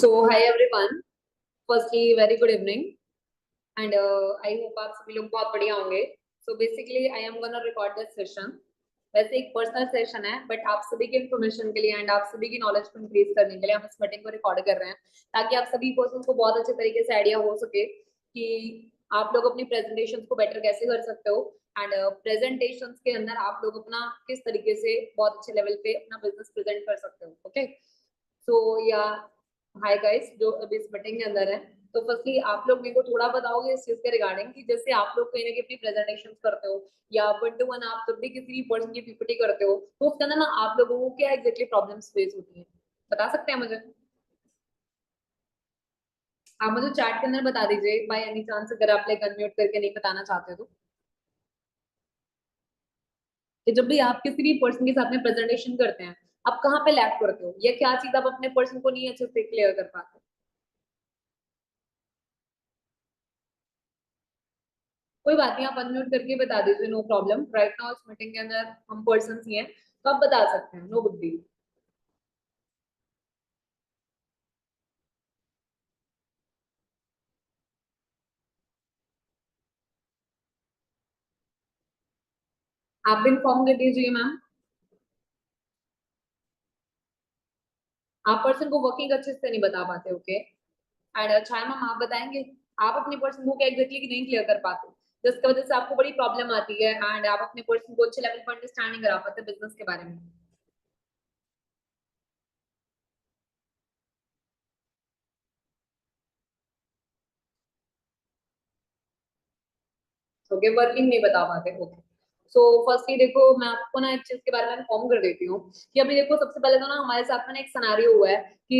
So hi everyone. Firstly, very good evening, and I hope आप सभी लोग बहुत बढ़िया होंगे. So basically, I am gonna record this session. वैसे एक पर्सनल सेशन है, बट आप सभी के इन्फॉर्मेशन के लिए एंड आप सभी की नॉलेज को इंक्रीज करने के लिए हम इस मीटिंग को रिकॉर्ड कर रहे हैं, ताकि आप सभी पर्सन को बहुत अच्छे तरीके से आइडिया हो सके कि आप लोग अपनी प्रेजेंटेशन को बेटर कैसे कर सकते हो एंड प्रेजेंटेशन के अंदर आप लोग अपना किस तरीके से बहुत अच्छे लेवल पे अपना बिजनेस प्रेजेंट कर सकते हो. ओके, सो या हाय गाइस जो अभी इस मीटिंग के अंदर है. तो फर्स्टली आप लोग मेरे को थोड़ा बताओगे इस चीज के रिगार्डिंग कि जैसे आप लोग कहीं ना कहीं अपनी प्रेजेंटेशन करते हो या 1-to-1 आप जब भी किसी भी पर्सन की पीपीटी करते हो, तो उसके अंदर ना आप लोगों को क्या एग्जैक्टली प्रॉब्लम्स फेस होती हैं, बता सकते हैं मुझे? आप मुझे चैट के अंदर बता दीजिए बाय एनी चांस, अगर आप लाइक अनम्यूट करके नहीं बताना चाहते तो. कि जब भी आप किसी भी पर्सन के साथ में प्रेजेंटेशन करते हैं, आप कहाँ पे लैग करते हो या क्या चीज आप अपने पर्सन को नहीं अच्छे से क्लियर कर पाते? कोई बात नहीं, आप अनम्यूट करके बता दीजिए, नो प्रॉब्लम. राइट नाउ इस मीटिंग के अंदर हम पर्सन ही हैं, तो आप बता सकते हैं, नो बिग डील. आप भी इन्फॉर्म कर दीजिए मैम. आप पर्सन को वर्किंग अच्छे से नहीं बता पाते. ओके, एंड अच्छा है मैम, आप बताएंगे आप अपने पर्सन को क्या एग्जैक्टली नहीं क्लियर कर पाते, जिसकी वजह से आपको बड़ी प्रॉब्लम आती है एंड आप अपने पर्सन को अच्छे लेवल पर अंडरस्टैंड नहीं करा पाते बिजनेस के बारे में. ओके, वर्किंग नहीं बता पाते. ओके, सो फर्स्टली देखो मैं आपको ना एक चीज के बारे में इन्फॉर्म कर देती हूँ कि अभी देखो सबसे पहले तो ना हमारे साथ में ना एक सिनेरियो हुआ है कि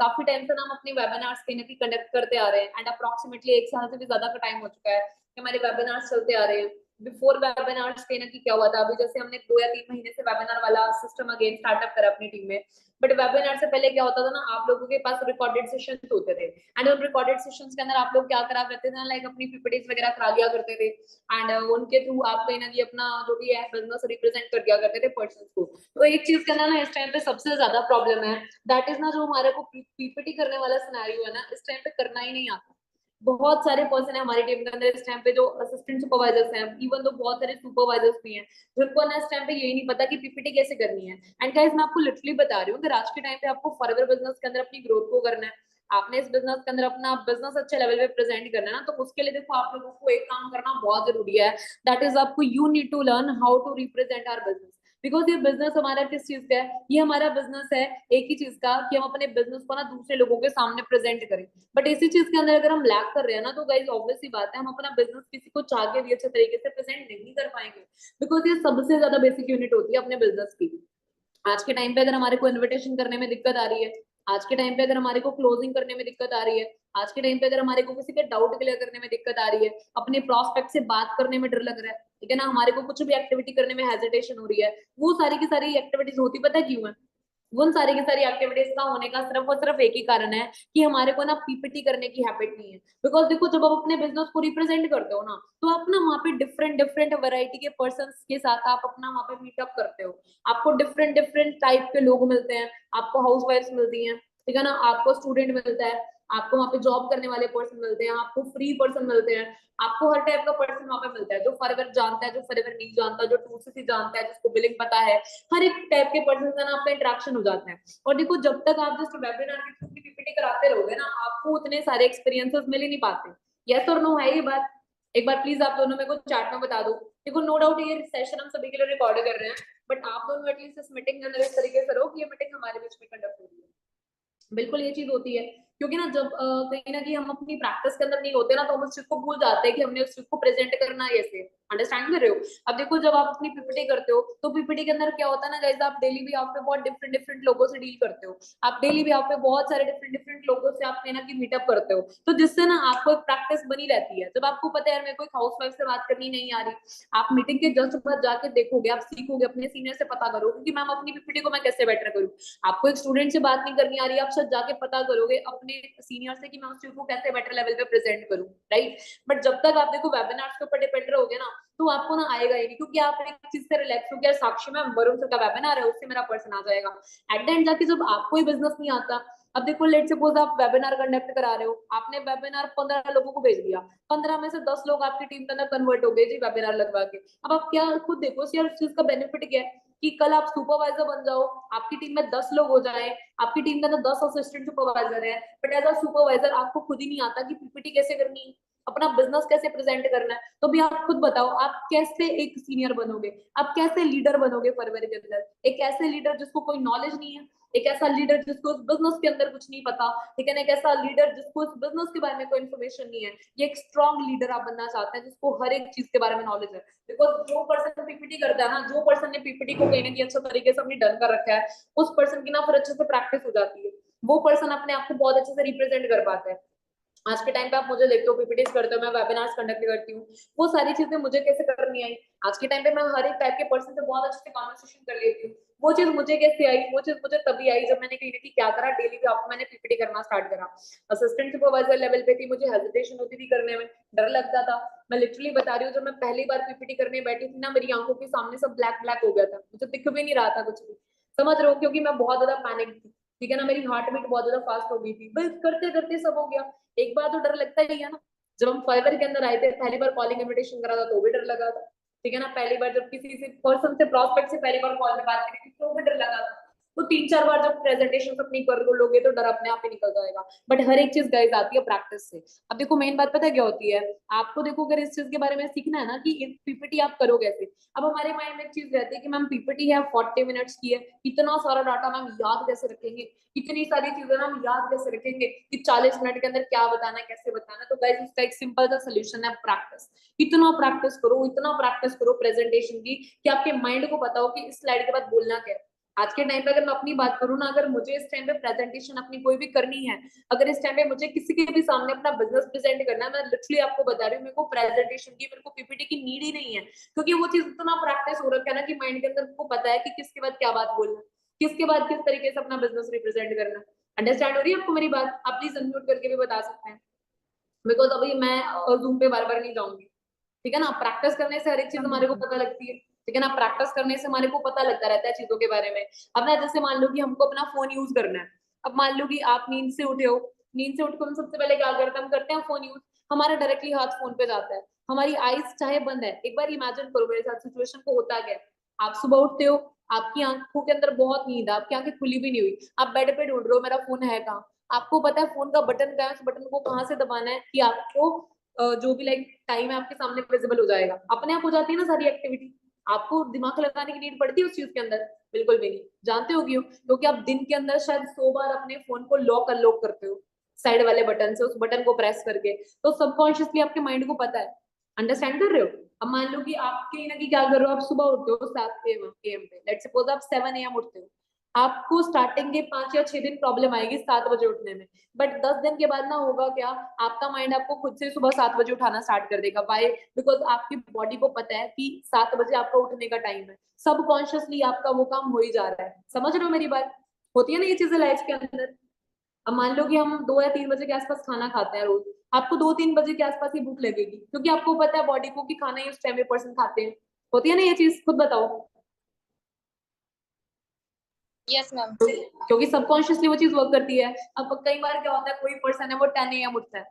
काफी टाइम से ना हम अपने वेबिनार्स कहीं ना कहीं कंडक्ट करते आ रहे हैं एंड अप्रोक्सीमेटली 1 साल से भी ज्यादा का टाइम हो चुका है कि हमारे वेबिनार्स चलते आ रहे हैं. बिफोर वेबिनार्स कहीं ना कहीं क्या हुआ था, अभी जैसे हमने 2 या 3 महीने से वेबिनार वाला सिस्टम अगेन स्टार्टअप करा अपनी टीम में. बट वेबिनार से पहले क्या होता था ना, आप लोगों के पास रिकॉर्डेड सेशन होते थे एंड उन रिकॉर्डेड सेशंस के अंदर आप लोग क्या करा करते थे ना, लाइक अपनी पीपीटीज वगैरह करा लिया करते थे एंड उनके थ्रू आप कहीं ना कहीं अपना जो भी है बिजनेस रिप्रेजेंट कर दिया करते थे पर्सन को. तो एक चीज करना ना इस टाइम पे सबसे ज्यादा प्रॉब्लम है, दैट इज ना जो हमारे को पीपीटी करने वाला सिनेरियो है ना, इस टाइम पे करना ही नहीं आता. बहुत सारे पर्सन है हमारी टीम के अंदर इस टाइम पे जो असिस्टेंट सुपरवाइजर्स हैं, इवन तो बहुत सारे सुपरवाइजर्स भी हैं जिनको ना इस टाइम पे यही नहीं पता कि पीपीटी कैसे करनी है. एंड गाइस मैं आपको लिटरली बता रही हूँ, अगर आज के टाइम पे आपको फॉरएवर बिजनेस के अंदर अपनी ग्रोथ को करना है, आपने इस बिजनेस के अंदर अपना बिजनेस अच्छे लेवल पे प्रेजेंट करना है ना, तो उसके लिए देखो आप लोगों को एक काम करना बहुत जरूरी है. दैट इज आपको you need to learn how to represent our business. Because ये बिजनेस हमारा किस चीज का है, ये हमारा बिजनेस है एक ही चीज का कि हम अपने बिजनेस को ना दूसरे लोगों के सामने प्रेजेंट करें. बट इसी चीज के अंदर अगर हम लैक कर रहे हैं ना, तो गाइस ऑब्वियस सी बात है हम अपना बिजनेस किसी को चाह के भी अच्छे तरीके से प्रेजेंट नहीं कर पाएंगे. बिकॉज ये सबसे ज्यादा बेसिक यूनिट होती है अपने बिजनेस की. आज के टाइम पे अगर हमारे को इन्विटेशन करने में दिक्कत आ रही है, आज के टाइम पे अगर हमारे को क्लोजिंग करने में दिक्कत आ रही है, आज के टाइम पे अगर हमारे को किसी के डाउट क्लियर करने में दिक्कत आ रही है, अपने प्रोस्पेक्ट से बात करने में डर लग रहा है, ठीक है ना, हमारे को कुछ भी एक्टिविटी करने में हेजिटेशन हो रही है, वो सारी की सारी एक्टिविटीज होती पता है क्यों है? वो उन सारी की सारी एक्टिविटीज का होने का सिर्फ और सिर्फ एक ही कारण है कि हमारे को ना पीपीटी करने की हैबिट नहीं है. बिकॉज देखो जब आप अपने बिजनेस को रिप्रेजेंट करते हो ना, तो आप ना वहाँ पे डिफरेंट डिफरेंट वैरायटी के पर्सन के साथ आप अपना वहाँ पे मीटअप करते हो. आपको डिफरेंट डिफरेंट टाइप के लोग मिलते हैं, आपको हाउस वाइफ मिलती हैं, ठीक है ना, आपको स्टूडेंट मिलता है, आपको वहाँ पे जॉब करने वाले पर्सन मिलते हैं, आपको फ्री पर्सन मिलते हैं, आपको हर टाइप का पर्सन वहाँ पे मिलता है, जो फॉरएवर जानता है, जो फॉरएवर नहीं जानता, जो टू सी जानता है, जिसको बिलिंग पता है. हर एक टाइप के पर्सन का ना आपका इंटरेक्शन हो जाता है. और देखो जब तक आप जस्ट वेबिनार के थ्रू पीपीटी कराते रहोगे ना, आपको उतने सारे एक्सपीरियंसेस मिल ही नहीं पाते. यस और नो है ये बात? एक बार प्लीज आप दोनों मेरे को चैट में बता दो. देखो नो डाउट ये सेशन हम सभी के लिए रिकॉर्ड कर रहे हैं, बट आप दोनों एटलीस्ट इस मीटिंग के अंदर इस तरीके से रहो कि ये मीटिंग हमारे बीच में कंडक्ट हो रही है. बिल्कुल ये चीज होती है, क्योंकि ना जब कहीं ना कहीं हम अपनी प्रैक्टिस के अंदर नहीं होते ना, तो हम उस चीज को भूल जाते हैं कि हमने उस चीज को प्रेजेंट करना है ऐसे. अंडरस्टैंड कर रहे हो? अब देखो जब आप अपनी पीपीटी करते हो, तो पीपीटी के अंदर क्या होता है ना गाइस, आप डेली भी आप पे बहुत डिफरेंट डिफरेंट लोगों से डील करते हो, आप डेली भी आप पे बहुत सारे डिफरेंट डिफरेंट लोगों से आप कहीं ना कहीं मीटअप करते हो, तो जिससे ना आपको एक प्रैक्टिस बनी रहती है. जब आपको पता है यार मेरे को एक हाउस वाइफ से बात करनी नहीं आ रही, आप मीटिंग के जस्ट बाद जाके देखोगे, आप सीखोगे, अपने सीनियर से पता करोगे कि मैम अपनी पीपीटी को मैं कैसे बेटर करूँ. आपको एक स्टूडेंट से बात नहीं करनी आ रही, आप सच जाके पता करोगे अपने सीनियर से कि मैं उस चीज को कैसे बेटर लेवल पे प्रेजेंट करूं. राइट? बट जब तक आप देखो वेबिनार्स के ऊपर डिपेंड रहोगे ना, तो आपको ना आएगा ही नहीं, क्योंकि आप एक चीज से रिलैक्स हो गया, साक्षी में वरुण सर का वेबिनार है, उससे मेरा पर्सन आ जाएगा. एट द एंड जाके जब आपको ही बिजनेस नहीं आता, अब देखो लेट सपोज आप वेबिनार कंडक्ट करा रहे हो, आपने वेबिनार 15 लोगों को भेज दिया, 15 में से 10 लोग आपकी टीम के अंदर कन्वर्ट हो गए जी वेबिनार लगवा के। अब आप क्या खुद देखो यार उस चीज का बेनिफिट क्या है कि कल आप सुपरवाइजर बन जाओ, आपकी टीम में 10 लोग हो जाए, आपकी टीम के अंदर 10 असिस्टेंट सुपरवाइजर है, बट एज अ सुपरवाइजर आपको खुद ही नहीं आता कि पीपीटी कैसे करनी है, अपना बिजनेस कैसे प्रेजेंट करना है। तो भी आप खुद बताओ आप कैसे एक सीनियर बनोगे, आप कैसे लीडर बनोगे फरवरी के अंदर। एक ऐसे लीडर जिसको कोई नॉलेज नहीं है, एक ऐसा लीडर जिसको उस बिजनेस के अंदर कुछ नहीं पता, ठीक है ना, एक ऐसा लीडर जिसको उस बिजनेस के बारे में कोई इन्फॉर्मेशन नहीं है। ये एक स्ट्रॉन्ग लीडर आप बनना चाहते हैं जिसको हर एक चीज के बारे में नॉलेज है। बिकॉज जो पर्सन पीपीटी करता है ना, जो पर्सन ने पीपीटी को कहीं ना कहीं अच्छा तरीके से अपनी डन कर रखा है, उस पर्सन की ना फिर अच्छे से प्रैक्टिस हो जाती है, वो पर्सन अपने आप को बहुत अच्छे से रिप्रेजेंट कर पाता है। आज के टाइम पे आप मुझे देखते हो पीपीटीज करते हो, मैं वेबिनार्स कंडक्ट करती हूँ, वो सारी चीजें मुझे कैसे करनी आई। आज के टाइम पे मैं हर एक टाइप के पर्सन से बहुत अच्छे से कॉन्वर्सेशन कर लेती हूँ। वो चीज मुझे कैसे आई, वो चीज मुझे तभी आई जब मैंने कहीं ना कहीं क्या करा, डेली भी आपको मैंने पीपीटी करना स्टार्ट करा। असिस्टेंट सुपरवाइजर लेवल पे थी, मुझे हेजिटेशन होती थी करने में, डर लगता था। मैं लिटरली बता रही हूँ, जब मैं पहली बार पीपीटी करने बैठी थी ना, मेरी आंखों के सामने सब ब्लैक ब्लैक हो गया था, मुझे दिख भी नहीं रहा था कुछ भी, समझ रहे हो, क्योंकि मैं बहुत ज्यादा पैनिक थी, ठीक है ना, मेरी हार्ट बीट बहुत ज्यादा फास्ट हो गई थी, बस करते करते सब हो गया। एक बार तो डर लगता ही है ना। जब हम फाइवर के अंदर आए थे, पहली बार कॉलिंग इनविटेशन करा था तो भी डर लगा था, ठीक है ना, पहली बार जब किसी से पर्सन से प्रोस्पेक्ट से पहली बार कॉल में बात करी थी तो भी डर लगा था। तो 3-4 बार जब प्रेजेंटेशन अपनी कर लोगे तो डर अपने आप ही निकल जाएगा। बट हर एक चीज गाइस आती है प्रैक्टिस से। अब देखो मेन बात पता है क्या होती है, आपको देखो अगर इस चीज के बारे में सीखना है ना कि पीपीटी आप करो कैसे। अब हमारे माइंड में एक चीज रहती है कि मैम पीपीटी है 40 मिनट्स की है, इतना सारा डाटा मैम याद कैसे रखेंगे, इतनी सारी चीजें हम याद कैसे रखेंगे कि 40 मिनट के अंदर क्या बताना है कैसे बताना है। तो गाइस उसका एक सिंपल सा सोल्यूशन है प्रैक्टिस। इतना प्रैक्टिस करो, इतना प्रैक्टिस करो प्रेजेंटेशन की कि आपके माइंड को पता हो कि इस स्लाइड के बाद बोलना क्या है। आज के टाइम पे अगर मैं अपनी बात करूँ ना, अगर मुझे इस टाइम पे प्रेजेंटेशन अपनी कोई भी करनी है, अगर इस टाइम पे मुझे किसी के भी सामने अपना बिजनेस प्रेजेंट करना है, मैं लिटरली आपको बता रही हूँ, मेरे को प्रेजेंटेशन की, मेरे को पीपीटी की नीड ही नहीं है। क्योंकि वो चीज इतना प्रैक्टिस हो रखा है ना कि माइंड के अंदर को पता है कि किसके बाद क्या बात बोलना, किसके बाद किस तरीके से अपना बिजनेस रिप्रेजेंट करना। अंडरस्टैंड हो रही है आपको मेरी बात? आप प्लीज अनम्यूट करके भी बता सकते हैं, बिकॉज अभी मैं जूम पे बार बार नहीं जाऊंगी, ठीक है ना। प्रैक्टिस करने से हर एक चीज हमारे को पता लगती है, ठीक है ना, प्रैक्टिस करने से हमारे को पता लगता रहता है चीजों के बारे में। अब ना जैसे मान लो कि हमको अपना फोन यूज करना है, अब मान लो कि आप नींद से उठे हो, नींद से उठकर हम सबसे पहले क्या करते हैं, हम करते हैं फोन यूज, हमारा डायरेक्टली हाथ फोन पे जाता है, हमारी आईज चाहे बंद है। एक बार इमेजिन करो मेरे साथ सिचुएशन को होता क्या है। आप सुबह उठते हो, आपकी आंखों के अंदर बहुत नींद है, आपकी आंखें खुली भी नहीं हुई, आप बेड पे ढूंढ रहे हो मेरा फोन है कहाँ। आपको पता है फोन का बटन क्या है, उस बटन को कहाँ से दबाना है कि आपको जो भी लाइक टाइम है आपके सामने विजिबल हो जाएगा, अपने आप हो जाती है ना सारी एक्टिविटी। आपको दिमाग लगाने की नीड पड़ती है उस चीज के अंदर? बिल्कुल भी नहीं। जानते हो क्यों? क्योंकि आप दिन के अंदर शायद 100 बार अपने फोन को लॉक अनलॉक करते हो साइड वाले बटन से, उस बटन को प्रेस करके, तो सबकॉन्शियसली आपके माइंड को पता है। अंडरस्टैंड कर रहे हो? अब मान लो कि आप कहीं ना कहीं क्या कर रहे हो, आप सुबह उठते हो 7 AM पे, लेट्स सपोज आप 7 AM उठते हो, आपको स्टार्टिंग के 5 या 6 दिन प्रॉब्लम आएगी 7 बजे उठने में, बट 10 दिन के बाद ना होगा क्या, आपका माइंड आपको खुद से सुबह 7 बजे उठाना स्टार्ट कर देगा। वाई? बिकॉज आपकी बॉडी को पता है कि 7 बजे आपका उठने का टाइम है, सबकॉन्शियसली आपका वो काम हो ही जा रहा है। समझ रहे हो मेरी बात? होती है ना ये चीजें लाइफ के अंदर। अब मान लो कि हम 2 या 3 बजे के आसपास खाना खाते हैं रोज, आपको 2-3 बजे के आसपास ही भूख लगेगी, क्योंकि आपको पता है बॉडी को कि खाना ही उस टाइम पे पर्सन खाते हैं। होती है ना ये चीज? खुद बताओ। Yes ma'am. क्योंकि सबकॉन्शियसली वो चीज वर्क करती है। अब कई बार क्या होता है, कोई पर्सन है वो 10 AM उठता है,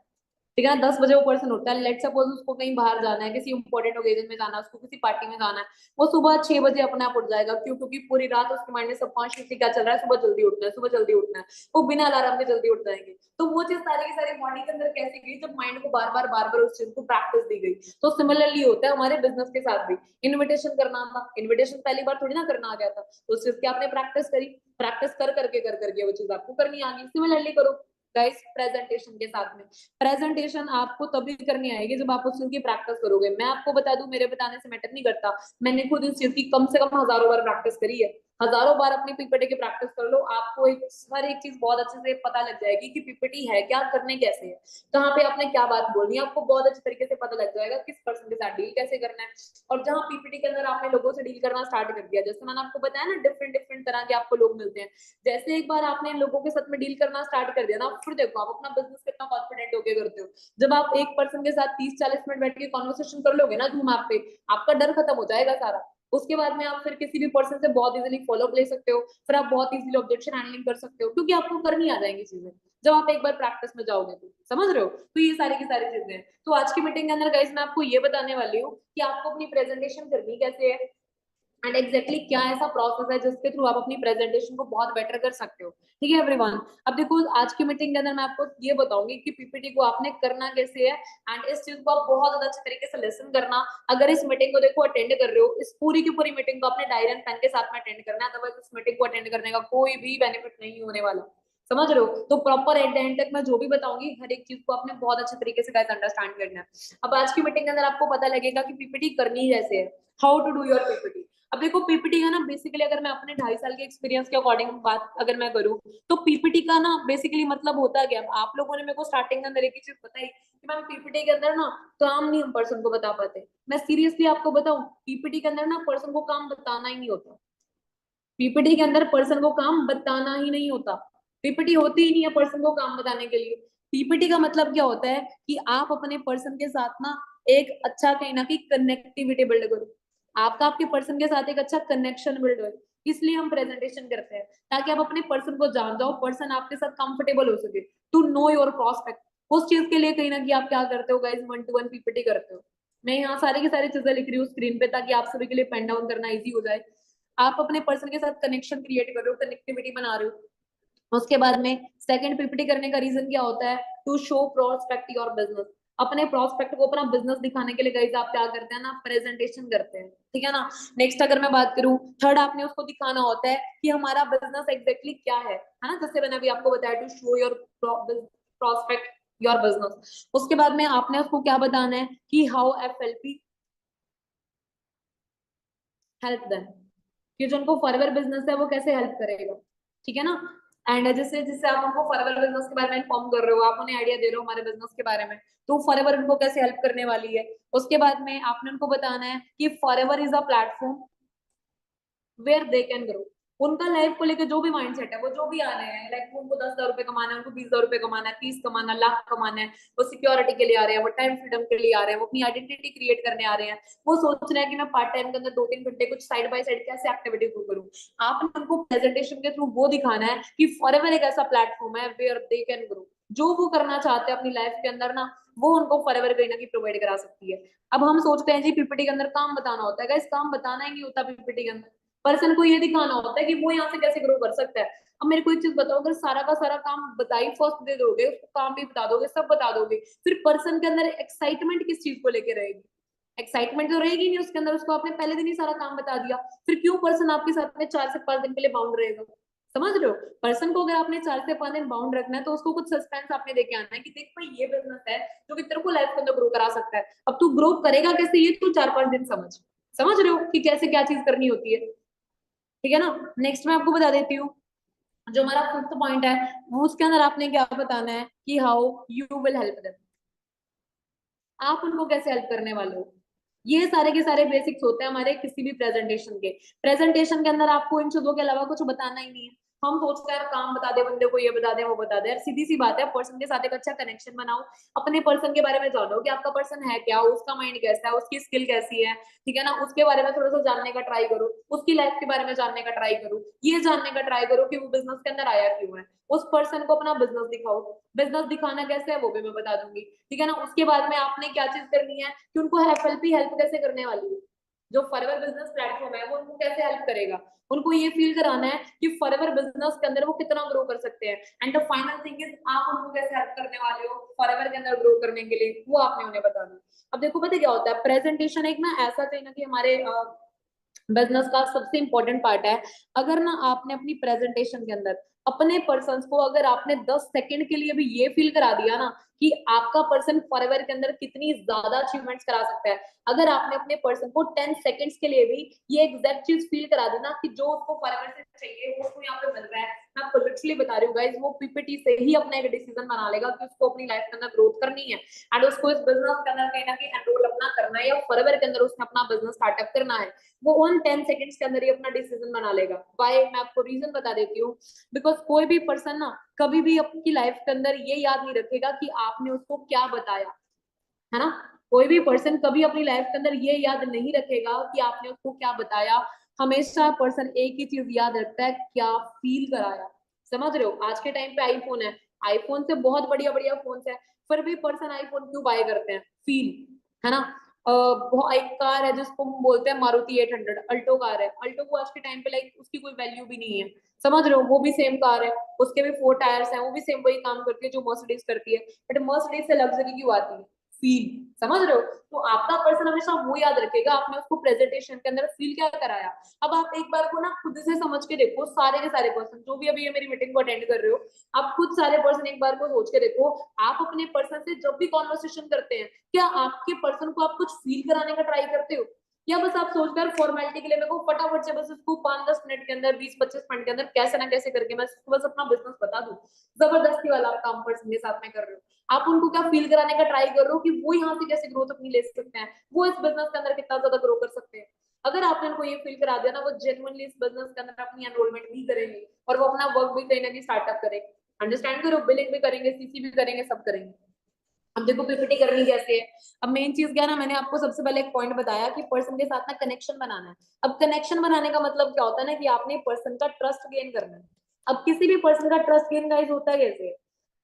ठीक है ना, 10 बजे वो पर्सन उठता है, लेट सपोज उसको कहीं बाहर जाना है, किसी इंपॉर्टेंट ओकेजन में जाना है, उसको किसी पार्टी में जाना है, वो सुबह 6 बजे अपने आप उठ जाएगा। क्यों? क्योंकि पूरी रात उसके माइंड में सबकॉन्शियसली क्या चल रहा है, सुबह जल्दी उठना है, सुबह जल्दी उठना है, वो बिना अलार्म के जल्दी उठ जाएंगे। तो वो चीज सारी की सारी बॉडी के अंदर कैसे गई, जब माइंड को बार बार उस चीज को प्रैक्टिस दी गई। तो सिमिलरली होता है हमारे बिजनेस के साथ भी। इन्विटेशन करना था, इन्विटेशन पहली बार थोड़ी ना करना आ गया था, तो उस चीज की आपने प्रैक्टिस करी, प्रैक्टिस कर करके वो चीज आपको करनी आ गई। सिमिलरली करो गाइस प्रेजेंटेशन के साथ में। प्रेजेंटेशन आपको तभी करनी आएगी जब आप उस चीज की प्रैक्टिस करोगे। मैं आपको बता दूं, मेरे बताने से मैटर नहीं करता, मैंने खुद इस चीज की कम से कम हजारों बार प्रैक्टिस करी है। हजारों बार अपनी पीपीटी की प्रैक्टिस कर लो, आपको हर एक चीज बहुत अच्छे से पता लग जाएगी कि पीपीटी है क्या, करने कैसे है, कहाँ पे आपने क्या बात बोलनी है, आपको बहुत अच्छे तरीके से पता लग जाएगा किस पर्सन के साथ डील कैसे करना है। और जहाँ पीपीटी के अंदर आपने लोगों से डील करना स्टार्ट कर दिया, जैसे मैंने आपको बताया ना, डिफरेंट डिफरेंट तरह के आपको लोग मिलते हैं, जैसे एक बार आपने इन लोगों के साथ में डील करना स्टार्ट कर दिया ना, फिर देखो आप अपना बिजनेस कितना कॉन्फिडेंट होके करते हो। जब आप एक पर्सन के साथ 30-40 मिनट बैठ के कॉन्वर्सेशन कर लोगे ना जूम ऐप पे, आपका डर खत्म हो जाएगा सारा। उसके बाद में आप फिर किसी भी पर्सन से बहुत इजीली फॉलो अप ले सकते हो, फिर आप बहुत इजीली ऑब्जेक्शन हैंडलिंग कर सकते हो, क्योंकि आपको करनी आ जाएंगी चीजें जब आप एक बार प्रैक्टिस में जाओगे। तो समझ रहे हो, तो ये सारी की सारी चीजें हैं। तो आज की मीटिंग के अंदर गाइस मैं आपको ये बताने वाली हूँ कि आपको अपनी प्रेजेंटेशन करनी कैसे है, एंड एग्जैक्टली क्या ऐसा प्रोसेस है जिसके थ्रू आप अपनी प्रेजेंटेशन को बहुत बेटर कर सकते हो। ठीक है एवरीवन। अब देखो आज की मीटिंग के अंदर मैं आपको ये बताऊंगी कि पीपीटी को आपने करना कैसे है, एंड इस चीज को आप बहुत ज्यादा अच्छे तरीके से लिसन करना। अगर इस मीटिंग को देखो अटेंड कर रहे हो, इस पूरी की पूरी मीटिंग को आपने डायरी एंड पेन के साथ में अटेंड करना है, अदरवाइज इस मीटिंग को अटेंड करने का कोई भी बेनिफिट नहीं होने वाला। समझ रहे हो, तो प्रॉपर एट द एंड तक मैं जो भी बताऊंगी हर एक चीज को आपने बहुत अच्छे तरीके से गाइस अंडरस्टैंड करना है। अब आज की मीटिंग के अंदर आपको पता लगेगा कि पीपीटी करनी कैसे है, how to do your PPT. अब देखो पीपीटी का ना बेसिकली अगर मैं अपने 2.5 साल के एक्सपीरियंस के अकॉर्डिंग बात अगर मैं करूँ, तो पीपीटी का ना बेसिकली मतलब होता क्या, आप लोगों ने मेरे को स्टार्टिंग के अंदर एक ही चीज बताई कि मैम पीपीटी के अंदर ना काम नहीं हम पर्सन को बता पाते। मैं सीरियसली आपको बताऊं, पीपीटी के अंदर ना पर्सन को काम बताना ही नहीं होता। पीपीटी के अंदर पर्सन को काम बताना ही नहीं होता। पीपीटी होती ही नहीं है पर्सन को काम बताने के लिए। पीपीटी का मतलब क्या होता है कि आप अपने पर्सन के साथ ना एक अच्छा कहीं ना कहीं कनेक्टिविटी बिल्ड करो, आपका आपके पर्सन के साथ एक अच्छा कनेक्शन बिल्ड हो। इसलिए हम प्रेजेंटेशन करते हैं, ताकि आप अपने पर्सन को जान जाओ, पर्सन आपके साथ कंफर्टेबल हो सके, टू नो योर प्रोस्पेक्ट। उस चीज के लिए कहीं ना कहीं आप क्या करते हो गाइस, 1-to-1 पीपीटी करते हो। मैं यहाँ सारी की सारी चीजें लिख रही हूँ स्क्रीन पे, ताकि आप सभी के लिए पेन डाउन करना इजी हो जाए। आप अपने पर्सन के साथ कनेक्शन क्रिएट कर रहे हो, कनेक्टिविटी बना रहे हो। उसके बाद में सेकंड पीपीटी करने का रीजन क्या होता है, to show prospect your business. अपने प्रोस्पेक्ट को अपना बिजनेस दिखाने के लिए गाइस आप क्या करते हैं ना, प्रेजेंटेशन करते हैं। ठीक है ना। नेक्स्ट अगर मैं बात करूं, थर्ड आपने उसको दिखाना होता है कि हमारा बिजनेस एग्जैक्टली क्या है ना, जैसे मैंने अभी आपको बताया, to show your prospect your business. उसके बाद में आपने उसको क्या बताना है कि हाउ एफएलपी हेल्प देम, कि जो उनको फॉरएवर बिजनेस है वो कैसे हेल्प करेगा। ठीक है ना। एंड जैसे जिससे आप उनको फॉरएवर बिजनेस के बारे में इन्फॉर्म कर रहे हो, आप उन्हें आइडिया दे रहे हो हमारे बिजनेस के बारे में, तो फॉरएवर उनको कैसे हेल्प करने वाली है। उसके बाद में आपने उनको बताना है कि forever is a platform where they can grow. उनका लाइफ को लेकर जो भी माइंडसेट है, वो जो भी आ रहे हैं, लाइक उनको 10,000 रुपए कमाना है, उनको 20,000 रुपए कमाना है, 30 कमाना, लाख कमाना है, वो सिक्योरिटी के लिए आ रहे हैं, वो टाइम फ्रीडम के लिए आ रहे हैं, वो अपनी आइडेंटिटी क्रिएट करने आ रहे हैं। वो सोच रहे हैं कि मैं पार्ट टाइम के अंदर 2-3 घंटे कुछ साइड बाय साइड कैसे एक्टिविटी को करूँ। आपने उनको प्रेजेंटेशन के थ्रू वो दिखाना है कि फॉरएवर एक ऐसा प्लेटफॉर्म है वेयर दे कैन ग्रो। जो वो करना चाहते हैं अपनी लाइफ के अंदर ना, वो उनको फॉरएवर कहीं ना कहीं प्रोवाइड करा सकती है। अब हम सोचते हैं जी पीपीटी के अंदर काम बताना होता है, गाइस काम बताना ही नहीं होता पीपीटी के अंदर। पर्सन को ये दिखाना होता है कि वो यहाँ से कैसे ग्रो कर सकता है। अब मेरे को एक चीज बताओ, अगर सारा का सारा काम बताई फर्स्ट दे दोगे, उसको काम भी बता दोगे, सब बता दोगे, फिर पर्सन के अंदर एक्साइटमेंट किस चीज को लेके रहेगी। एक्साइटमेंट तो रहेगी नहीं उसके अंदर, उसको आपने पहले दिन ही सारा काम बता दिया, फिर क्यों पर्सन आपके साथ में 4 से 5 दिन के लिए बाउंड रहेगा। समझ रहे हो, पर्सन को अगर आपने 4 से 5 दिन बाउंड रखना है, तो उसको कुछ सस्पेंस आपने देके आना है कि देख भाई ये बिजनेस है जो कि तेरे को लाइफ के अंदर ग्रो करा सकता है। अब तू ग्रो करेगा कैसे, ये तू 4-5 दिन समझ। समझ रहे हो कि कैसे क्या चीज करनी होती है। ठीक है ना। नेक्स्ट मैं आपको बता देती हूँ, जो हमारा फिफ्थ पॉइंट है, वो उसके अंदर आपने क्या बताना है कि how you will help them. आप उनको कैसे हेल्प करने वाले हो। ये सारे के सारे बेसिक्स होते हैं हमारे किसी भी प्रेजेंटेशन के। प्रेजेंटेशन के अंदर आपको इन चीजों के अलावा कुछ बताना ही नहीं है। हम सोचते हैं यार काम बता दे बंदे को, ये बता दे वो बता दे, यार सीधी सी बात है, पर्सन के साथ एक अच्छा कनेक्शन बनाओ। अपने पर्सन के बारे में जानो कि आपका पर्सन है क्या, उसका माइंड कैसा है, उसकी स्किल कैसी है। ठीक है ना, उसके बारे में थोड़ा सा जानने का ट्राई करो, उसकी लाइफ के बारे में जानने का ट्राई करो, ये जानने का ट्राई करो कि वो बिजनेस के अंदर आया क्यों है। उस पर्सन को अपना बिजनेस दिखाओ। बिजनेस दिखाना कैसे है वो भी मैं बता दूंगी। ठीक है ना। उसके बाद में आपने क्या चीज करनी है कि उनको एफएलपी हेल्प कैसे करने वाली है, जो फॉरएवर बिजनेस प्लेटफॉर्म है वो उनको कैसे हेल्प करेगा। उनको ये फील कराना है कि फॉरएवर बिजनेस के अंदर वो कितना ग्रो कर सकते हैं। And the final thing is आप उनको कैसे हेल्प करने वाले हो फॉरएवर के अंदर ग्रो करने के लिए, वो आपने उन्हें बताना। अब देखो पता क्या होता है, प्रेजेंटेशन एक ना ऐसा कहीं ना कि हमारे बिजनेस का सबसे इंपॉर्टेंट पार्ट है। अगर ना आपने अपनी प्रेजेंटेशन के अंदर अपने पर्सन को, अगर आपने 10 सेकंड के लिए भी ये फील करा दिया ना कि आपका पर्सन फॉरएवर के अंदर कितनी ज्यादा अचीवमेंट्स करा सकता है, अगर आपने अपने पर्सन को 10 सेकंड्स के लिए भी ये एग्जैक्ट चीज फील करा दी ना कि जो उसको फॉरएवर से चाहिए वो उसको यहाँ पे मिल रहा है, मैं आपको लिटरली बता रही हूँ गाइस, वो पीपीटी से ही अपना एक डिसीजन बना लेगा कि उसको अपनी लाइफ के अंदर ग्रोथ करनी है, एंड उसको इस बिजनेस के अंदर कहीं ना कहीं एनरोल अपना करना है, या फॉरएवर के अंदर उसने अपना बिजनेस स्टार्टअप करना है। वो उन 10 सेकंड्स के अंदर ही अपना डिसीजन बना लेगा। बाय मैं आपको रीजन बता देती हूँ, बिकॉज कोई भी पर्सन ना कभी भी अपनी लाइफ के अंदर ये याद नहीं रखेगा कि आपने उसको क्या बताया, है ना। कोई भी पर्सन कभी अपनी लाइफ के अंदर ये याद नहीं रखेगा कि आपने उसको क्या बताया। हमेशा पर्सन एक ही चीज याद रखता है, क्या फील कराया। समझ रहे हो? आज के टाइम पे आईफोन है, आईफोन से बहुत बढ़िया बढ़िया फोन है, फिर भी पर्सन आईफोन क्यों बाय करते हैं? फील, है ना। एक कार है जिसको हम बोलते हैं मारुति 800, अल्टो कार है। अल्टो को आज के टाइम पे लाइक उसकी कोई वैल्यू भी नहीं है। समझ रहे हो? वो भी सेम कार है, उसके भी 4 टायर्स हैं, वो भी सेम वही काम करती है जो मर्सिडीज करती है, बट मर्सिडीज से लग्जरी क्यों आती है? फील। समझ रहे हो? तो आपका पर्सन हमेशा वो याद रखेगा आपने उसको प्रेजेंटेशन के अंदर फील क्या कराया। अब आप एक बार को ना खुद से समझ के देखो, सारे के सारे पर्सन जो भी अभी ये मेरी मीटिंग को अटेंड कर रहे हो, आप खुद सारे पर्सन एक बार को सोच के देखो, आप अपने पर्सन से जब भी कॉन्वर्सेशन करते हैं, क्या आपके पर्सन को आप कुछ फील कराने का ट्राई करते हो, या बस आप सोचकर फॉर्मेलिटी के लिए मेरे को फटाफट से बस उसको 5-10 मिनट के अंदर, 20-25 मिनट के अंदर कैसे ना कैसे करके मैं बस अपना बिजनेस बता दूं। जबरदस्ती वाला आप काम पर्सन के साथ में कर रहे हो। आप उनको क्या फील कराने का ट्राई कर रहे हो कि वो यहाँ से कैसे ग्रोथ अपनी ले सकते हैं, वो इस बिजनेस के अंदर कितना ज्यादा ग्रो कर सकते हैं। अगर आपने उनको ये फील करा दिया ना, वो जेन्युइनली इस बिजनेस के अंदर अपनी एनरोलमेंट भी करेंगे और वो अपना वर्क भी कहीं ना कहीं स्टार्टअप करेंगे। अंडरस्टैंड करो, बिलिंग भी करेंगे, सीसी भी करेंगे, सब करेंगे। अब देखो पीपीटी करनी कैसे है। अब मेन चीज क्या है ना, मैंने आपको सबसे पहले एक पॉइंट बताया कि पर्सन के साथ ना कनेक्शन बनाना है। अब कनेक्शन बनाने का मतलब क्या होता है ना, कि आपने पर्सन का ट्रस्ट गेन करना है। अब किसी भी पर्सन का ट्रस्ट गेन गाइस होता है कैसे?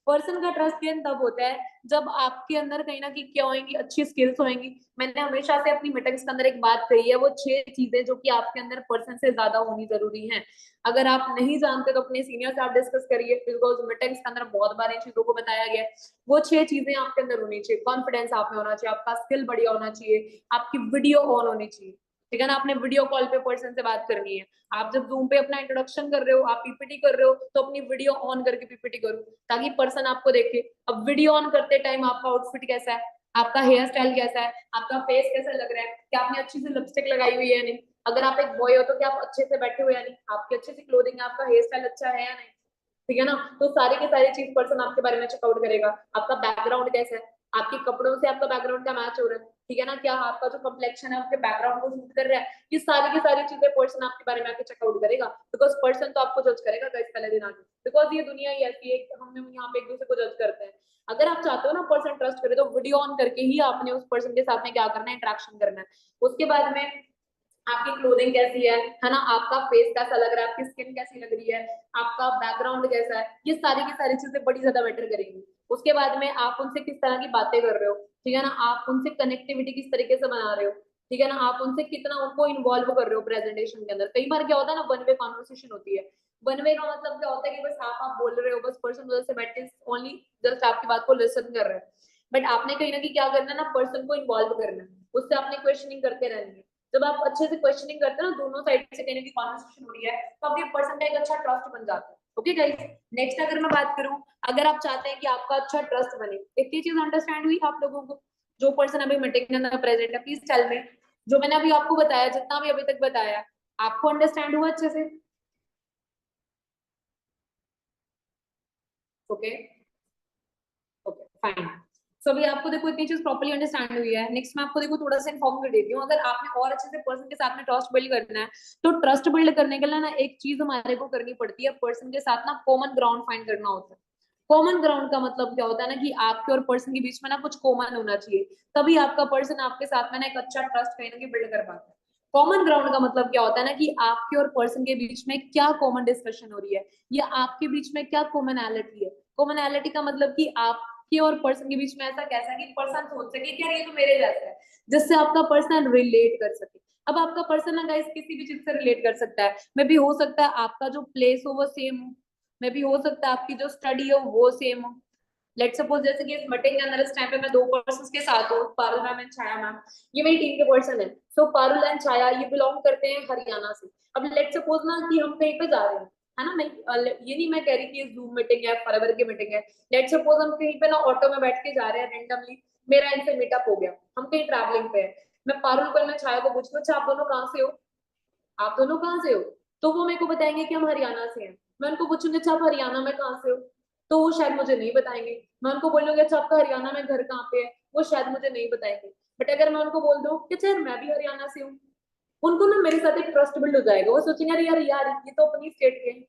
पर्सन का ट्रस्ट गेन तब होता है जब आपके अंदर कहीं ना कहीं क्या होंगी, अच्छी स्किल्स होंगी। मैंने हमेशा से अपनी मीटिंग्स के अंदर एक बात कही है, वो 6 चीजें जो कि आपके अंदर पर्सन से ज्यादा होनी जरूरी है। अगर आप नहीं जानते तो अपने सीनियर से आप डिस्कस करिए, बिकॉज मीटिंग्स के अंदर बहुत बार इन चीजों को बताया गया है। वो 6 चीजें आपके अंदर होनी चाहिए। कॉन्फिडेंस आप में होना चाहिए, आपका स्किल बढ़िया होना चाहिए, आपकी वीडियो ऑन होनी चाहिए। ठीक है ना, आपने वीडियो कॉल पे पर्सन से बात करनी है। आप जब जूम पे अपना इंट्रोडक्शन कर रहे हो, आप पीपीटी कर रहे हो, तो अपनी वीडियो ऑन करके पीपीटी करो ताकि पर्सन आपको देखे। अब वीडियो ऑन करते टाइम आपका आउटफिट कैसा है, आपका हेयर स्टाइल कैसा है, आपका फेस कैसा लग रहा है, क्या आपने अच्छी से लिपस्टिक लगाई हुई है या नहीं। अगर आप एक बॉय हो तो क्या आप अच्छे से बैठे हुए या नहीं, आपकी अच्छी सी क्लोथिंग, आपका हेयर स्टाइल अच्छा है या नहीं। ठीक है ना, तो सारी की सारी चीज पर्सन आपके बारे में चेकआउट करेगा। आपका बैकग्राउंड कैसा है, आपके कपड़ों से आपका बैकग्राउंड का मैच हो रहा है। ठीक है ना, क्या आपका जो कम्प्लेक्शन है आपके बैकग्राउंड को सूट कर रहा है। ये सारी की सारी चीजें पर्सन आपके बारे में आके चेकआउट करेगा, बिकॉज पर्सन तो आपको जज करेगा गाइस पहले दिन आके, बिकॉज ये दुनिया ही ऐसी है, हम यहाँ पे एक दूसरे को जज करते हैं। अगर आप चाहते हो ना पर्सन ट्रस्ट करे, तो वीडियो ऑन करके ही आपने उस पर्सन के साथ में क्या करना है, इंटरेक्शन करना है। उसके बाद में आपकी क्लोथिंग कैसी है ना, आपका फेस कैसा लग रहा है, आपकी स्किन कैसी लग रही है, आपका बैकग्राउंड कैसा है, ये सारी की सारी चीजें बड़ी ज्यादा मैटर करेंगी। उसके बाद में आप उनसे किस तरह की बातें कर रहे हो, ठीक है ना, आप उनसे कनेक्टिविटी किस तरीके से बना रहे हो, ठीक है ना, आप उनसे कितना उनको इन्वॉल्व कर रहे हो प्रेजेंटेशन के अंदर। कई बार क्या होता है ना, वन वे कॉन्वर्सेशन होती है। वन वे का मतलब क्या होता है कि बस आप बोल रहे हो, बस पर्सन उधर से बैठ के ओनली जस्ट आपकी बात को लिसन कर रहे हैं। बट आपने कहीं ना कहीं क्या करना है ना, पर्सन को इन्वॉल्व करना है, उससे आपने क्वेश्चनिंग करते रहनी है। जब आप अच्छे से क्वेश्चनिंग करते हैं ना, दोनों साइड से कहीं ना कहीं कॉन्वर्सेशन हो रही है, तो आपके पर्सन का एक अच्छा ट्रस्ट बन जाता है। ओके गाइस, नेक्स्ट अगर मैं बात करूं, अगर आप चाहते हैं कि आपका अच्छा ट्रस्ट बने, इतनी चीज अंडरस्टैंड हुई आप लोगों को? जो पर्सन अभी मीटिंग के अंदर प्रेजेंट है, प्लीज टेल मी। जो मैंने अभी आपको बताया, जितना भी अभी तक बताया, आपको अंडरस्टैंड हुआ अच्छे से? Okay, okay fine. सो अभी आपको देखो इतनी चीज प्रॉपर्ली अंडरस्टैंड हुई है। नेक्स्ट मैं आपको देखो थोड़ा सा इन्फॉर्म कर देती हूँ। अगर आपने और अच्छे से पर्सन के साथ में ट्रस्ट बिल्ड करना है, तो ट्रस्ट बिल्ड करने के लिए ना एक चीज हमारे को करनी पड़ती है, पर्सन के साथ ना कॉमन ग्राउंड फाइंड करना होता है। कॉमन ग्राउंड का मतलब क्या होता है ना, कि आपके और पर्सन के बीच में ना कुछ कॉमन होना चाहिए, तभी आपका पर्सन आपके साथ में ना एक अच्छा ट्रस्ट कहीं ना कहीं बिल्ड कर पाता है। कॉमन ग्राउंड का मतलब क्या होता है ना, कि आपके और पर्सन के बीच में क्या कॉमन डिस्कशन हो रही है, या आपके बीच में क्या कॉमनैलिटी है। कॉमनैलिटी का मतलब कि आपके और पर्सन के बीच में ऐसा कैसा है कि पर्सन सोच सके कि यार ये तो मेरे जैसा है, जिससे आपका पर्सन रिलेट कर सके। अब आपका पर्सन ना गाइस किसी भी चीज से रिलेट कर सकता है। मे भी हो सकता है आपका जो प्लेस हो वो सेम हो, मे भी हो सकता है आपकी जो स्टडी हो वो सेम हो। लेट सपोज जैसे कि इस मीटिंग के अंदर इस टाइम पे मैं 2 पर्सन के साथ हूँ, Parul ma'am and Chhaya ma'am, ये मेरी टीम के पर्सन है। सो पारुल एंड छाया ये बिलोंग करते हैं हरियाणा से। अब लेट सपोज ना कि हम कहीं पे जा रहे हैं, है ना, मैं ये नहीं मैं कह रही कि ये जूम मीटिंग है, फॉरएवर की मीटिंग है। लेट सपोज हम कहीं पे ना ऑटो में बैठ के जा रहे हैं रेंडमली, मेरा इनसे मीटअप हो गया, हम कहीं ट्रैवलिंग पे है। मैं पारुल को, मैं छाया को पूछती हूँ, अच्छा आप दोनों कहाँ से हो, आप दोनों कहाँ से हो, तो वो मेरे को बताएंगे कि हम हरियाणा से हैं। मैं उनको पूछूंगी अच्छा आप हरियाणा में कहाँ से हो, तो वो शायद मुझे नहीं बताएंगे। मैं उनको बोलूंगी अच्छा आपका हरियाणा में घर कहाँ पे है, वो शायद मुझे नहीं बताएंगे। बट अगर मैं उनको बोल दूं कि अच्छा मैं भी हरियाणा से हूँ, उनको ना मेरे साथ एक ट्रस्ट बिल्ड हो जाएगा। वो सोचेंगे अरे यार यार ये तो अपनी स्टेट के हैं।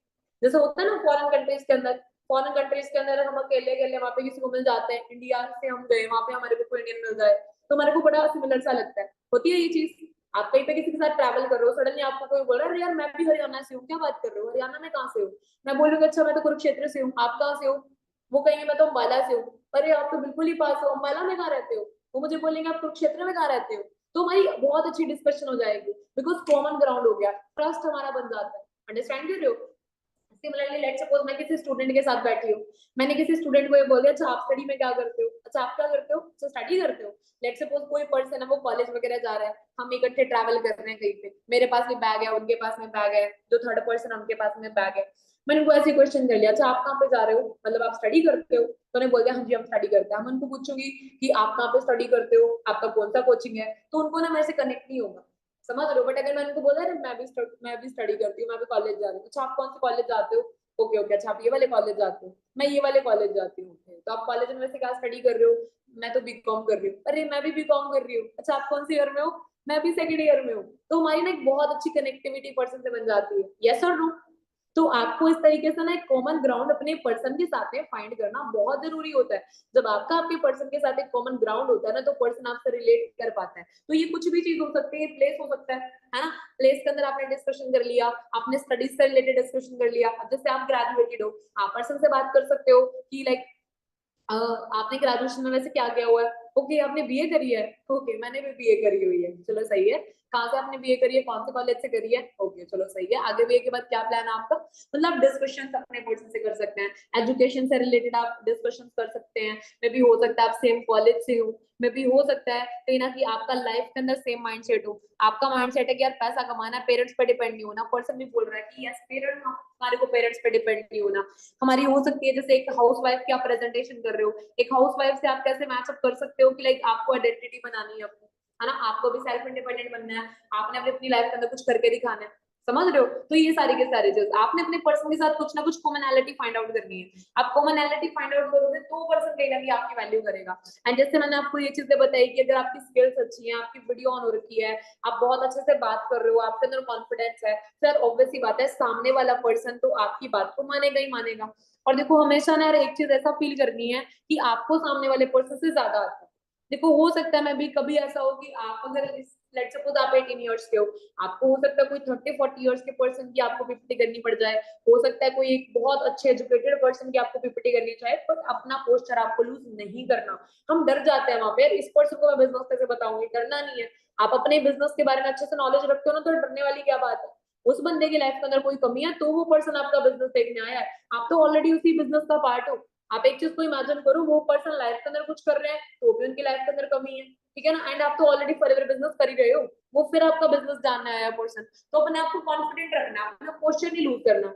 जैसे होता है ना फॉरेन कंट्रीज के अंदर, फॉरेन कंट्रीज के अंदर हम अकेले अकेले वहां पे किसी को मिल जाते हैं, इंडिया से हम गए वहां पे हमारे को कोई इंडियन मिल जाए, तो मेरे को बड़ा सिमिलर सा लगता है। होती है ये चीज, आप कहीं पे किसी के साथ ट्रैवल कर रहे हो, सडनली आपको कोई बोल रहा है, अरे यार मैं भी हरियाणा से हूँ, क्या बात कर रहे हो, हरियाणा में कहाँ से हो? मैं बोलूंगी अच्छा मैं तो कुरुक्षेत्र से हूँ, आप कहाँ से हो? वो कहेंगे मैं तो अम्बाला से हूँ। अरे आप तो बिल्कुल ही पास हो, अम्बाला में कहाँ रहते हो? वो मुझे बोलेंगे आप कुरुक्षेत्र में कहाँ रहते हो। तो हमारी बहुत अच्छी डिस्कशन हो जाएगी, बिकॉज कॉमन ग्राउंड हो गया, ट्रस्ट हमारा बन जाता है। अंडरस्टैंड कर रहे हो? सिमिलरली लेट्स सपोज मैं किसी स्टूडेंट के साथ बैठी हूँ, मैंने किसी स्टूडेंट को ये बोल दिया अच्छा आप स्टडी में क्या करते हो, अच्छा आप क्या करते हो, अच्छा स्टडी करते हो। लेट्स सपोज कोई पर्सन है वो कॉलेज वगैरह जा रहा है, हम इकट्ठे ट्रैवल कर रहे हैं कहीं पे, मेरे पास भी बैग है, उनके पास में बैग है, जो थर्ड पर्सन है उनके पास में बैग है। मैंने उनको ऐसे क्वेश्चन कर लिया, अच्छा आप कहाँ पे जा रहे हो, मतलब आप स्टडी करते हो? तो उन्हें बोल दिया हाँ जी हम स्टडी करते हैं। मैं उनको पूछूंगी कि आप कहाँ पे स्टडी करते हो, आपका कौन सा कोचिंग है, तो उनको ना मेरे से कनेक्ट नहीं होगा, समझ रहे हो? बट अगर मैंने उनको बोला मैं भी स्टडी करती हूँ, मैं भी कॉलेज जा रही हूँ, अच्छा आप कौन से कॉलेज जाते हो? ओके ओके, अच्छा आप ये वाले कॉलेज जाते हो, मैं ये वाले कॉलेज जाती हूँ। Okay, तो आप कॉलेज में वैसे क्या स्टडी कर रहे हो? मैं तो बीकॉम कर रही हूँ। अरे मैं भी बीकॉम कर रही हूँ, अच्छा आप कौन से ईयर में हो? मैं भी सेकंड ईयर में हूँ। तो हमारी ना एक बहुत अच्छी कनेक्टिविटी पर्सन से बन जाती है, यस और नो? तो आपको इस तरीके से ना एक कॉमन ग्राउंड अपने पर्सन के साथ में फाइंड करना बहुत जरूरी होता है। जब आपका आपके पर्सन के साथ एक कॉमन ग्राउंड होता है ना, तो पर्सन आपसे रिलेट कर पाता है। तो ये कुछ भी चीज हो सकती है, प्लेस हो सकता है ना? प्लेस के अंदर आपने डिस्कशन कर लिया, आपने स्टडीज से रिलेटेड डिस्कशन कर लिया। अब जैसे आप ग्रेजुएटेड हो, आप पर्सन से बात कर सकते हो कि लाइक आपने ग्रेजुएशन में वैसे क्या किया हुआ है? ओके आपने बीए करी है, ओके मैंने भी बीए करी हुई है, चलो सही है। कहाँ से आपने बीए करी है, कौन से कॉलेज से करी है? ओके चलो सही है। आगे बीए के बाद क्या प्लान है आपका? मतलब डिस्कशन अपने पर्सन से कर सकते हैं, एजुकेशन से रिलेटेड आप डिस्कशन कर सकते हैं। मे भी हो सकता है आप सेम कॉलेज से हो, मे भी हो सकता है कहीं ना कहीं आपका लाइफ के अंदर सेम माइंडसेट हो। आपका माइंडसेट है कि यार पैसा कमाना है, पेरेंट्स पे डिपेंड नहीं होना, पर्सन भी बोल रहा है कि यस पेरेंट्स, हमारे को पेरेंट्स पे डिपेंड नहीं होना। हमारी हो सकती है जैसे एक हाउस वाइफ की आप प्रेजेंटेशन कर रहे हो, एक हाउस वाइफ से आप कैसे मैचअप कर सकते हो कि लाइक आपको आइडेंटिटी बनानी है अपनी, है ना? आपको भी सेल्फ इंडिपेंडेंट बनना है, आपने अपनी अपनी लाइफ के अंदर कुछ करके दिखाना है, समझ रहे हो? तो ये सारी के सारे चीज आपने अपने पर्सन के साथ कुछ ना कुछ कॉमनैलिटी फाइंड आउट करनी है। आप कॉमनैलिटी फाइंड आउट करोगे तो पर्सन कहीं ना कहीं आपकी वैल्यू करेगा। एंड जैसे मैंने आपको ये चीजें बताई कि अगर आपकी स्किल्स अच्छी हैं, आपकी वीडियो ऑन हो रखी है, आप बहुत अच्छे से बात कर रहे हो, आपके अंदर कॉन्फिडेंस है, सर ऑब्वियस सी बात है सामने वाला पर्सन तो आपकी बात को मानेगा ही मानेगा। और देखो हमेशा ना एक चीज ऐसा फील करनी है कि आपको सामने वाले पर्सन से ज्यादा आता है। देखो हो सकता है मैं भी कभी ऐसा हो कि आप अगर लेट्स सपोज आप 18 इयर्स के हो, आपको हो सकता है कोई 30-40 इयर्स के पर्सन की आपको पीपीटी करनी पड़ जाए, हो सकता है कोई एक बहुत अच्छे एजुकेटेड पर्सन की आपको पीपीटी करनी चाहे, पर अपना पोस्चर आपको लूज नहीं करना। हम डर जाते हैं वहां पे, इस पर्सन को मैं बिजनेस कैसे बताऊंगी, डरना नहीं है। आप अपने बिजनेस के बारे में अच्छे से नॉलेज रखते हो ना, तो डरने वाली क्या बात है? उस बंदे की लाइफ के अंदर कोई कमी है तो वो पर्सन आपका बिजनेस देखने आया है, आप तो ऑलरेडी उसी बिजनेस का पार्ट हो। आप एक चीज को इमेजिन करो, वो पर्सन लाइफ के अंदर कुछ कर रहे हैं तो भी उनकी लाइफ के अंदर कमी है, ठीक है ना? एंड आप तो ऑलरेडी फॉरएवर बिजनेस कर ही रहे हो, वो फिर आपका बिजनेस जानने आया पर्सन। तो अपने आप को कॉन्फिडेंट रखना, अपना पोस्चर नहीं लूज करना,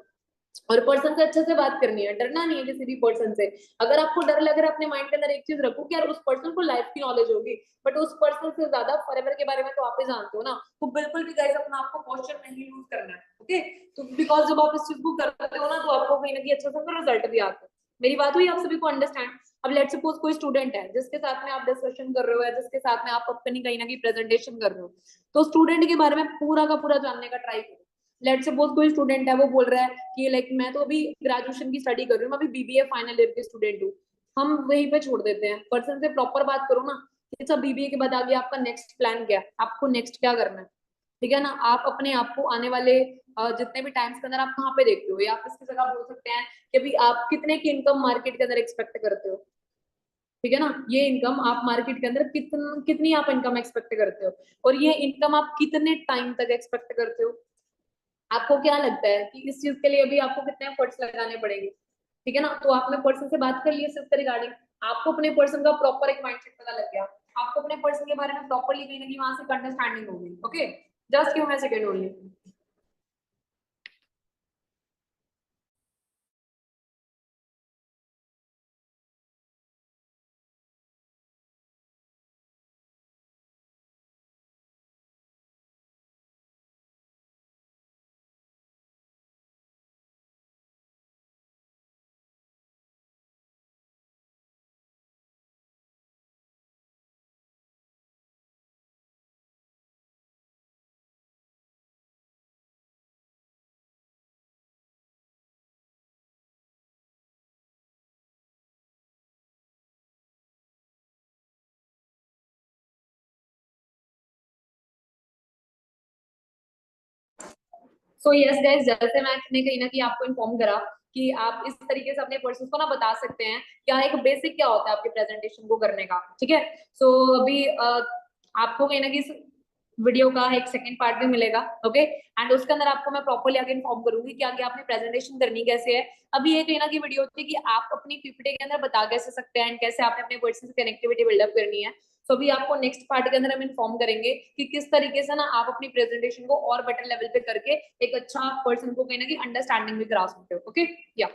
और पर्सन से अच्छे से बात करनी है, डरना नहीं है किसी भी पर्सन से। अगर आपको डर लग रहा है अपने माइंड के अंदर एक चीज रखो कि यार उस पर्सन को लाइफ की नॉलेज होगी, बट उस पर्सन से ज्यादा फॉरएवर के बारे में तो आप ही जानते हो ना, तो बिल्कुल भी गाइस अपना आपको पोस्चर नहीं लूज करना है, ओके? तो बिकॉज जब आप इस चीज को करते हो ना, तो आपको कहीं ना कहीं अच्छा सा रिजल्ट भी आता है। मेरी बात हुई आप सभी को अंडरस्टैंड? अब लेट्स सपोज कोई स्टूडेंट है जिसके साथ में आप डिस्कशन कर रहे हो या जिसके साथ में आप अपनी कहीं ना कहीं प्रेजेंटेशन कर रहे हो, तो स्टूडेंट के बारे में पूरा का पूरा जानने का ट्राई करो। लेट्स सपोज कोई स्टूडेंट है वो बोल रहा है कि लाइक मैं तो अभी ग्रेजुएशन की स्टडी कर रही हूँ, मैं अभी बीबीए फाइनल ईयर की स्टूडेंट हूँ। हम वहीं पे छोड़ देते हैं, पर्सन से प्रॉपर बात करो ना कि अच्छा बीबीए के बाद आगे आपका नेक्स्ट प्लान क्या है, आपको नेक्स्ट क्या करना है, ठीक है ना? आप अपने आप को आने वाले जितने भी टाइम्स के अंदर आप कहाँ पे देखते हो, या आप इसकी जगह बोल सकते हैं कि अभी आप कितने की इनकम मार्केट के अंदर एक्सपेक्ट करते हो, ठीक है ना? ये इनकम आप मार्केट के अंदर कितनी आप इनकम एक्सपेक्ट करते हो, और ये इनकम आप कितने टाइम तक एक्सपेक्ट करते हो। आपको क्या लगता है कि इस चीज के लिए अभी आपको कितने एफर्ट्स लगाने पड़ेंगे, ठीक है ना? तो आपने पर्सन से बात कर ली है इसके रिगार्डिंग, आपको अपने पर्सन का प्रॉपर एक माइंडसेट पता लग गया, आपको अपने पर्सन के बारे में प्रॉपरली कहीं ना कहीं वहां से अंडरस्टैंडिंग होगी, okay? Just give me a second only. So yes guys, जैसे मैंने कहीं ना कहीं आपको इन्फॉर्म करा कि आप इस तरीके से अपने पर्सन को ना बता सकते हैं क्या एक बेसिक क्या होता है आपके प्रेजेंटेशन को करने का, ठीक है। सो अभी आपको कहीं ना कहीं वीडियो का एक सेकंड पार्ट भी मिलेगा, ओके। एंड उसके अंदर आपको मैं प्रॉपर्ली आगे इन्फॉर्म करूंगी कि आगे आपने प्रेजेंटेशन करनी कैसे है। अभी ये कहीं ना कहीं वीडियो होती है कि आप अपनी पीपीटी के अंदर बता कैसे सकते हैं एंड कैसे आपने अपने पर्सन से कनेक्टिविटी बिल्डअप करनी है। तो अभी आपको नेक्स्ट पार्ट के अंदर हम इन्फॉर्म करेंगे कि किस तरीके से ना आप अपनी प्रेजेंटेशन को और बेटर लेवल पे करके एक अच्छा पर्सन को कहीं ना कहीं अंडरस्टैंडिंग भी करा सकते हो, ओके। या